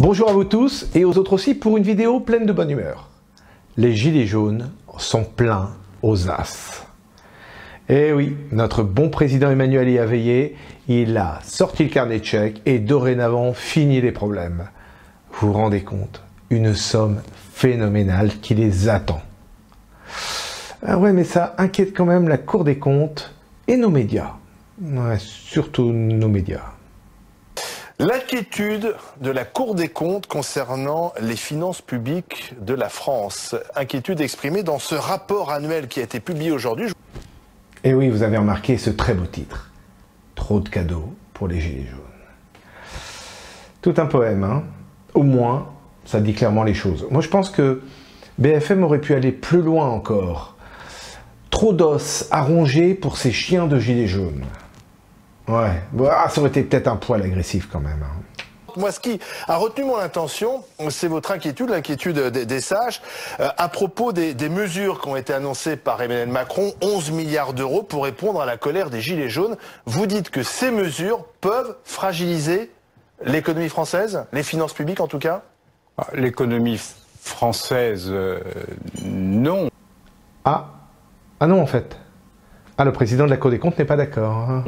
Bonjour à vous tous et aux autres aussi pour une vidéo pleine de bonne humeur. Les gilets jaunes sont pleins aux as. Eh oui, notre bon président Emmanuel y a veillé, il a sorti le carnet de chèques et dorénavant fini les problèmes. Vous vous rendez compte, une somme phénoménale qui les attend. Ah ouais, mais ça inquiète quand même la Cour des comptes et nos médias. Ouais, surtout nos médias. L'inquiétude de la Cour des comptes concernant les finances publiques de la France. Inquiétude exprimée dans ce rapport annuel qui a été publié aujourd'hui. Et oui, vous avez remarqué ce très beau titre. Trop de cadeaux pour les gilets jaunes. Tout un poème, hein. Au moins, ça dit clairement les choses. Moi, je pense que BFM aurait pu aller plus loin encore. Trop d'os à ronger pour ces chiens de gilets jaunes. Ouais, ça aurait été peut-être un poil agressif quand même. Hein. Moi, ce qui a retenu mon attention, c'est votre inquiétude, l'inquiétude des sages, à propos des mesures qui ont été annoncées par Emmanuel Macron, 11 milliards d'euros pour répondre à la colère des gilets jaunes. Vous dites que ces mesures peuvent fragiliser l'économie française, les finances publiques en tout cas? L'économie française, non. Ah non en fait. Ah, le président de la Cour des comptes n'est pas d'accord. Hein.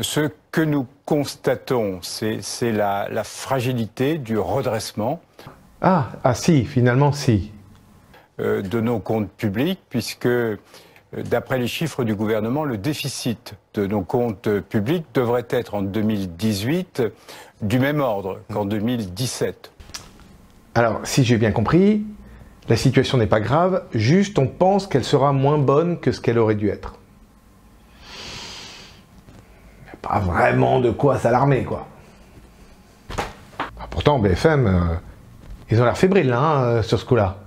Ce que nous constatons, c'est la fragilité du redressement si, finalement si. De nos comptes publics, puisque d'après les chiffres du gouvernement, le déficit de nos comptes publics devrait être en 2018 du même ordre qu'en 2017. Alors, si j'ai bien compris, la situation n'est pas grave, juste on pense qu'elle sera moins bonne que ce qu'elle aurait dû être. Pas vraiment de quoi s'alarmer, quoi. Pourtant, BFM, ils ont l'air fébriles hein, sur ce coup-là.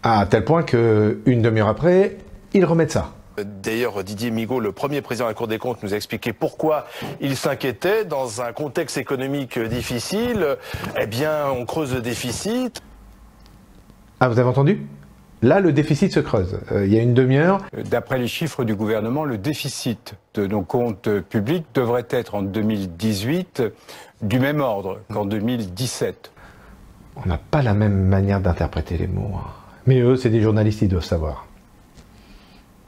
À tel point qu'une demi-heure après, ils remettent ça. D'ailleurs, Didier Migaud, le premier président de la Cour des comptes, nous a expliqué pourquoi il s'inquiétait dans un contexte économique difficile. Eh bien, on creuse le déficit. Ah, vous avez entendu ? Là, le déficit se creuse. Il y a une demi-heure. D'après les chiffres du gouvernement, le déficit de nos comptes publics devrait être en 2018 du même ordre qu'en 2017. On n'a pas la même manière d'interpréter les mots. Hein. Mais eux, c'est des journalistes, ils doivent savoir.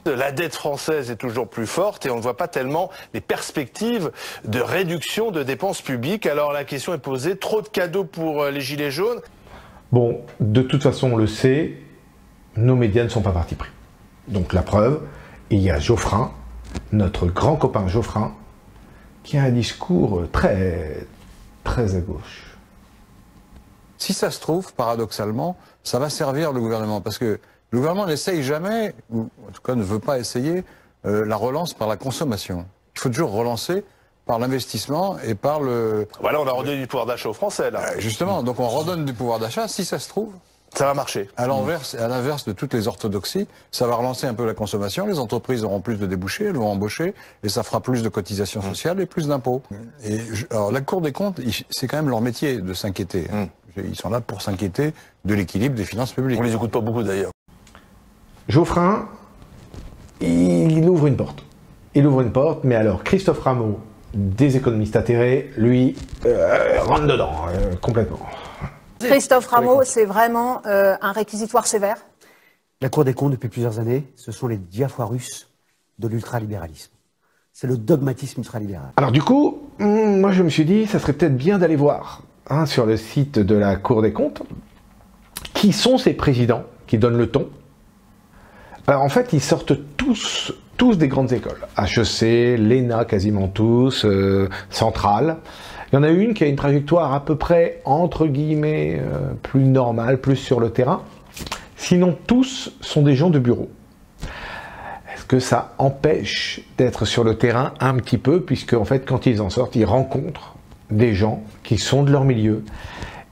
La dette française est toujours plus forte et on ne voit pas tellement les perspectives de réduction de dépenses publiques. Alors la question est posée, trop de cadeaux pour les gilets jaunes? Bon, de toute façon, on le sait, nos médias ne sont pas partis pris. Donc la preuve, il y a Geoffrin, notre grand copain Geoffrin, qui a un discours très à gauche. Si ça se trouve, paradoxalement, ça va servir le gouvernement, parce que le gouvernement n'essaye jamais, ou en tout cas ne veut pas essayer, la relance par la consommation. Il faut toujours relancer par l'investissement et par le... Voilà, on a redonné du pouvoir d'achat aux Français, là. Justement, donc on redonne du pouvoir d'achat, si ça se trouve. Ça va marcher. À l'inverse de toutes les orthodoxies, ça va relancer un peu la consommation, les entreprises auront plus de débouchés, elles vont embaucher, et ça fera plus de cotisations sociales et plus d'impôts. Alors la Cour des comptes, c'est quand même leur métier de s'inquiéter. Ils sont là pour s'inquiéter de l'équilibre des finances publiques. On les écoute pas beaucoup d'ailleurs. Geoffrin, il ouvre une porte. Il ouvre une porte, mais alors Christophe Rameau, des économistes atterrés, lui, rentre dedans, complètement. Christophe Rameau, c'est vraiment un réquisitoire sévère? La Cour des comptes, depuis plusieurs années, ce sont les diafoirus de l'ultralibéralisme. C'est le dogmatisme ultralibéral. Alors du coup, moi je me suis dit, ça serait peut-être bien d'aller voir hein, sur le site de la Cour des comptes, qui sont ces présidents qui donnent le ton. Alors en fait, ils sortent tous des grandes écoles. HEC, l'ENA quasiment tous, Centrale. Il y en a une qui a une trajectoire à peu près, entre guillemets, plus normale, plus sur le terrain. Sinon, tous sont des gens de bureau. Est-ce que ça empêche d'être sur le terrain un petit peu, puisque en fait, quand ils en sortent, ils rencontrent des gens qui sont de leur milieu.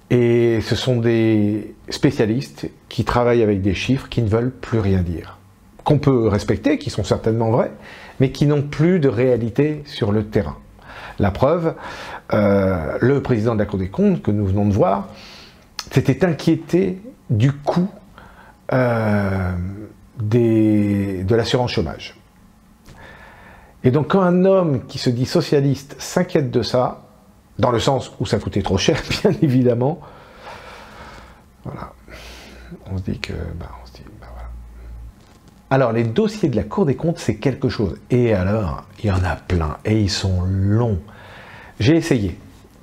Et ce sont des spécialistes qui travaillent avec des chiffres qui ne veulent plus rien dire. Qu'on peut respecter, qui sont certainement vrais, mais qui n'ont plus de réalité sur le terrain. La preuve, le président de la Cour des comptes, que nous venons de voir, s'était inquiété du coût de l'assurance chômage. Et donc quand un homme qui se dit socialiste s'inquiète de ça, Dans le sens où ça coûtait trop cher, bien évidemment. Voilà. On se dit que... voilà. Alors, les dossiers de la Cour des comptes, c'est quelque chose. Et alors, il y en a plein. Et ils sont longs. J'ai essayé,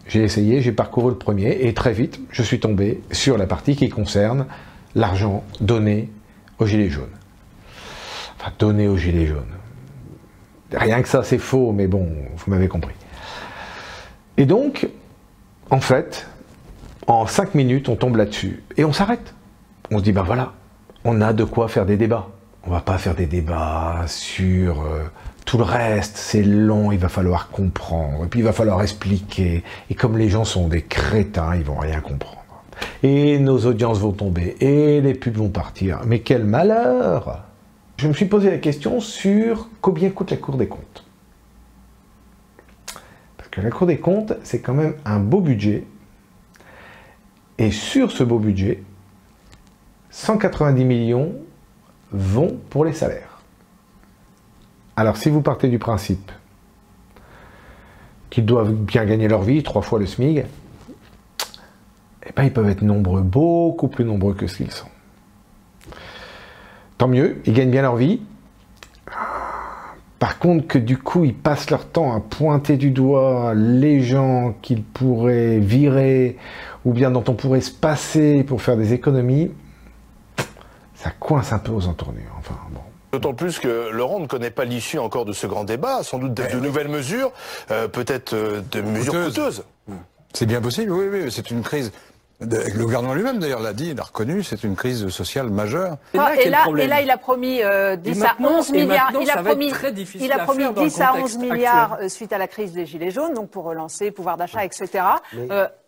j'ai parcouru le premier. Et très vite, je suis tombé sur la partie qui concerne l'argent donné aux Gilets jaunes. Enfin, donné aux Gilets jaunes. Rien que ça, c'est faux, mais bon, vous m'avez compris. Et donc, en fait, en 5 minutes, on tombe là-dessus. Et on s'arrête. On se dit, ben voilà, on a de quoi faire des débats. On va pas faire des débats sur tout le reste. C'est long, il va falloir comprendre. Et puis, il va falloir expliquer. Et comme les gens sont des crétins, ils vont rien comprendre. Et nos audiences vont tomber. Et les pubs vont partir. Mais quel malheur! Je me suis posé la question sur combien coûte la Cour des comptes. Parce que la Cour des comptes, c'est quand même un beau budget. Et sur ce beau budget, 190 millions vont pour les salaires. Alors si vous partez du principe qu'ils doivent bien gagner leur vie, 3 fois le SMIC, eh ben, ils peuvent être nombreux, beaucoup plus nombreux que ce qu'ils sont. Tant mieux, ils gagnent bien leur vie. Par contre, que du coup, ils passent leur temps à pointer du doigt les gens qu'ils pourraient virer ou bien dont on pourrait se passer pour faire des économies, ça coince un peu aux entournures. Enfin, bon. D'autant plus que Laurent ne connaît pas l'issue encore de ce grand débat, sans doute de nouvelles mesures, peut-être de mesures coûteuses. C'est bien possible, oui, oui, c'est une crise. Le gouvernement lui-même, d'ailleurs, l'a dit, il a reconnu, c'est une crise sociale majeure. Et là, il a promis 10 à 11 milliards. Il a promis 10 à 11 milliards suite à la crise des Gilets jaunes, donc pour relancer pouvoir d'achat, etc.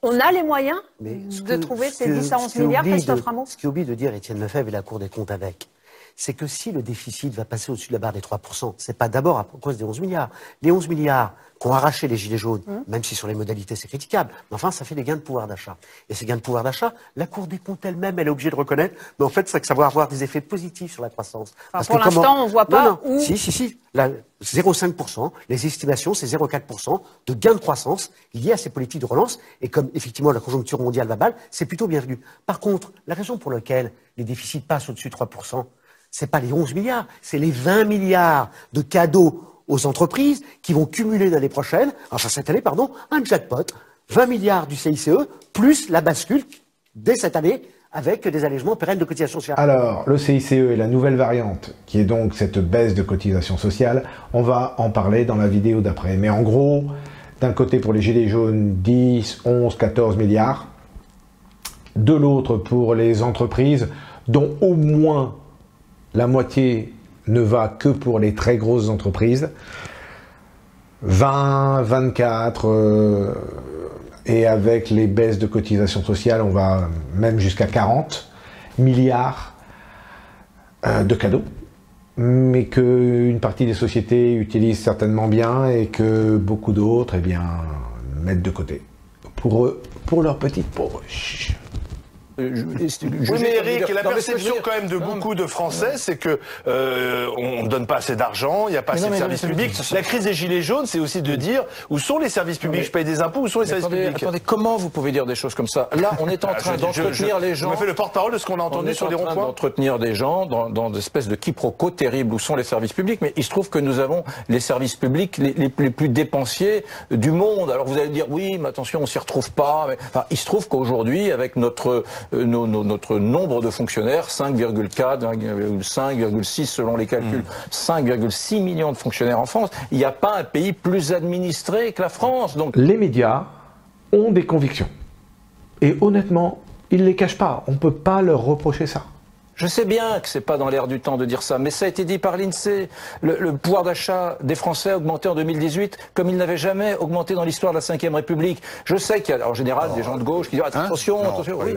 On a les moyens de trouver ces 10 à 11 milliards, Christophe Ramot? Ce qui oublie de dire Étienne Lefebvre et la Cour des comptes avec, c'est que si le déficit va passer au-dessus de la barre des 3%, c'est pas d'abord à cause des 11 milliards. Les 11 milliards qu'ont arraché les Gilets jaunes, même si sur les modalités c'est critiquable, mais enfin ça fait des gains de pouvoir d'achat. Et ces gains de pouvoir d'achat, la Cour des comptes elle-même, elle est obligée de reconnaître, mais en fait c'est que ça va avoir des effets positifs sur la croissance. Parce pour l'instant, on voit pas où... Si. 0,5%, les estimations, c'est 0,4% de gains de croissance liés à ces politiques de relance. Et comme effectivement la conjoncture mondiale va mal, c'est plutôt bienvenu. Par contre, la raison pour laquelle les déficits passent au-dessus de 3%, c'est pas les 11 milliards, c'est les 20 milliards de cadeaux aux entreprises qui vont cumuler l'année prochaine, enfin cette année, pardon, un jackpot, 20 milliards du CICE, plus la bascule dès cette année avec des allègements pérennes de cotisations sociales. Alors, le CICE et la nouvelle variante, qui est donc cette baisse de cotisations sociales, on va en parler dans la vidéo d'après. Mais en gros, d'un côté pour les Gilets jaunes, 10, 11, 14 milliards, de l'autre pour les entreprises, dont au moins la moitié ne va que pour les très grosses entreprises, 20, 24, et avec les baisses de cotisations sociales, on va même jusqu'à 40 milliards de cadeaux, mais qu'une partie des sociétés utilisent certainement bien et que beaucoup d'autres, eh bien, mettent de côté pour leur petite poche. Oui, mais Eric, la perception quand même de beaucoup de Français, c'est que on ne donne pas assez d'argent, il n'y a pas assez de services publics. La crise des Gilets jaunes, c'est aussi de dire où sont les services publics, je paye des impôts, où sont les services publics. Attendez, comment vous pouvez dire des choses comme ça? Là, on est en train d'entretenir les gens. On fait le porte-parole de ce qu'on a entendu sur des ronds-points. D'entretenir des gens dans des espèces de quiproquos terribles où sont les services publics, mais il se trouve que nous avons les services publics les plus dépensiers du monde. Alors vous allez dire, oui, mais attention, on s'y retrouve pas. Mais, enfin, il se trouve qu'aujourd'hui, avec notre nombre de fonctionnaires, 5,4, 5,6 selon les calculs, 5,6 millions de fonctionnaires en France, il n'y a pas un pays plus administré que la France. Donc... Les médias ont des convictions. Et honnêtement, ils ne les cachent pas. On ne peut pas leur reprocher ça. Je sais bien que c'est pas dans l'air du temps de dire ça, mais ça a été dit par l'INSEE. Le pouvoir d'achat des Français a augmenté en 2018 comme il n'avait jamais augmenté dans l'histoire de la Ve République. Je sais qu'il y a en général des gens de gauche qui disent attention, attention. Oui,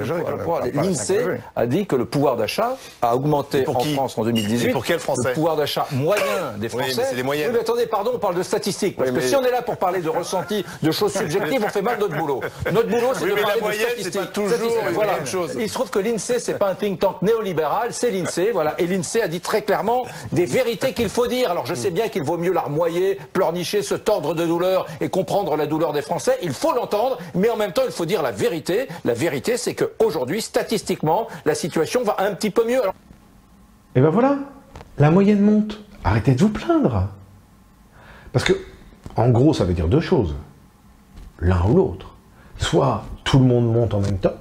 l'INSEE a dit que le pouvoir d'achat a augmenté en France en 2018. Et pour quel Français? Le pouvoir d'achat moyen des Français. Oui, mais c'est les moyennes. Oui, mais attendez, pardon, on parle de statistiques. Parce que si on est là pour parler de ressenti, de choses subjectives, on fait mal notre boulot. Notre boulot, c'est de parler de statistiques. C'est pas toujours voilà. la même chose. Il se trouve que l'INSEE, c'est pas un think tank néolibéral. général, c'est l'INSEE, voilà. Et l'INSEE a dit très clairement des vérités qu'il faut dire. Alors je sais bien qu'il vaut mieux larmoyer, pleurnicher, se tordre de douleur et comprendre la douleur des Français. Il faut l'entendre, mais en même temps, il faut dire la vérité. La vérité, c'est qu'aujourd'hui, statistiquement, la situation va un petit peu mieux. Alors... Et ben voilà, la moyenne monte. Arrêtez de vous plaindre. Parce que, en gros, ça veut dire deux choses. L'un ou l'autre. Soit tout le monde monte en même temps,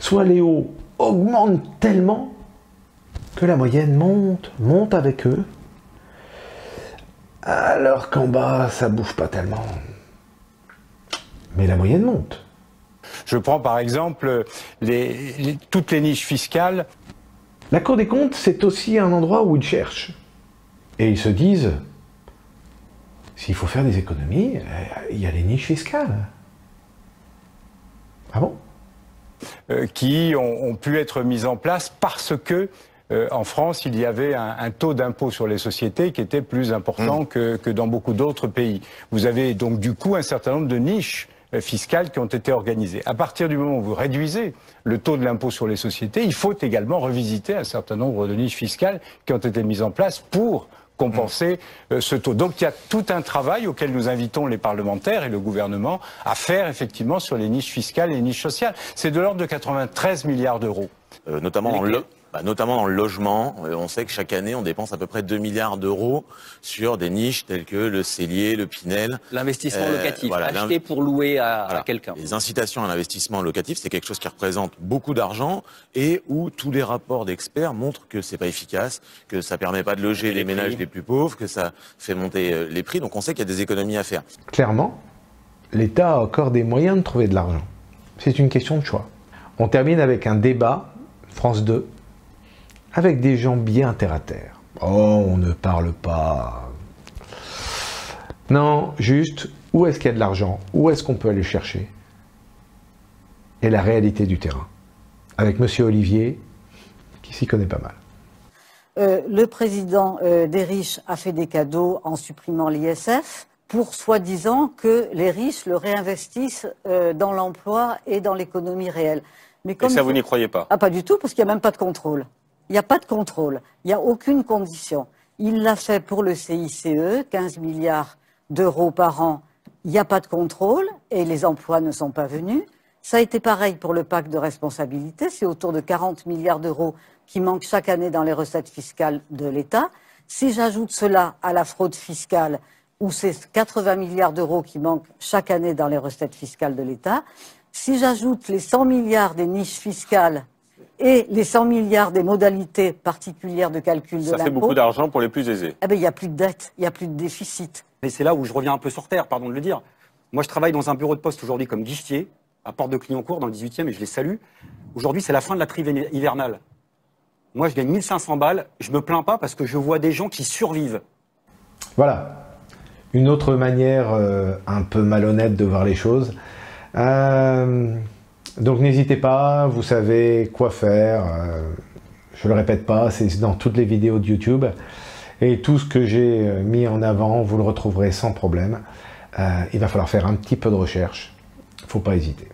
soit les hauts augmentent tellement que la moyenne monte avec eux, alors qu'en bas, ça bouge pas tellement. Mais la moyenne monte. Je prends par exemple toutes les niches fiscales. La Cour des comptes, c'est aussi un endroit où ils cherchent. Et ils se disent, s'il faut faire des économies, il y a les niches fiscales. Ah bon ? Qui ont pu être mises en place parce que en France, il y avait un taux d'impôt sur les sociétés qui était plus important que dans beaucoup d'autres pays. Vous avez donc du coup un certain nombre de niches fiscales qui ont été organisées. À partir du moment où vous réduisez le taux de l'impôt sur les sociétés, il faut également revisiter un certain nombre de niches fiscales qui ont été mises en place pour compenser ce taux. Donc il y a tout un travail auquel nous invitons les parlementaires et le gouvernement à faire effectivement sur les niches fiscales et les niches sociales. C'est de l'ordre de 93 milliards d'euros. Notamment dans le logement, on sait que chaque année on dépense à peu près 2 milliards d'euros sur des niches telles que le cellier, le Pinel. L'investissement locatif, voilà, acheter pour louer à quelqu'un. Les incitations à l'investissement locatif, c'est quelque chose qui représente beaucoup d'argent et où tous les rapports d'experts montrent que c'est pas efficace, que ça permet pas de loger les ménages les plus pauvres, que ça fait monter les prix. Donc on sait qu'il y a des économies à faire. Clairement, l'État a encore des moyens de trouver de l'argent. C'est une question de choix. On termine avec un débat, France 2, avec des gens bien terre à terre. Oh, on ne parle pas. Non, juste, où est-ce qu'il y a de l'argent? Où est-ce qu'on peut aller chercher? Et la réalité du terrain. Avec Monsieur Olivier, qui s'y connaît pas mal. Le président des riches a fait des cadeaux en supprimant l'ISF pour soi-disant que les riches le réinvestissent dans l'emploi et dans l'économie réelle. Mais comme et ça, vous n'y croyez pas? Ah, pas du tout, parce qu'il n'y a même pas de contrôle. Il n'y a pas de contrôle, il n'y a aucune condition. Il l'a fait pour le CICE, 15 milliards d'euros par an, il n'y a pas de contrôle et les emplois ne sont pas venus. Ça a été pareil pour le pacte de responsabilité, c'est autour de 40 milliards d'euros qui manquent chaque année dans les recettes fiscales de l'État. Si j'ajoute cela à la fraude fiscale, où c'est 80 milliards d'euros qui manquent chaque année dans les recettes fiscales de l'État, si j'ajoute les 100 milliards des niches fiscales et les 100 milliards des modalités particulières de calcul de l'impôt... Ça fait beaucoup d'argent pour les plus aisés. Eh bien, il n'y a plus de dette, il n'y a plus de déficit. Mais c'est là où je reviens un peu sur terre, pardon de le dire. Moi, je travaille dans un bureau de poste aujourd'hui comme guichetier, à Porte de Clignancourt, dans le 18e, et je les salue. Aujourd'hui, c'est la fin de la trêve hivernale. Moi, je gagne 1500 balles, je me plains pas parce que je vois des gens qui survivent. Voilà. Une autre manière un peu malhonnête de voir les choses. Donc n'hésitez pas, vous savez quoi faire, je le répète pas, c'est dans toutes les vidéos de YouTube, et tout ce que j'ai mis en avant, vous le retrouverez sans problème. Il va falloir faire un petit peu de recherche, faut pas hésiter.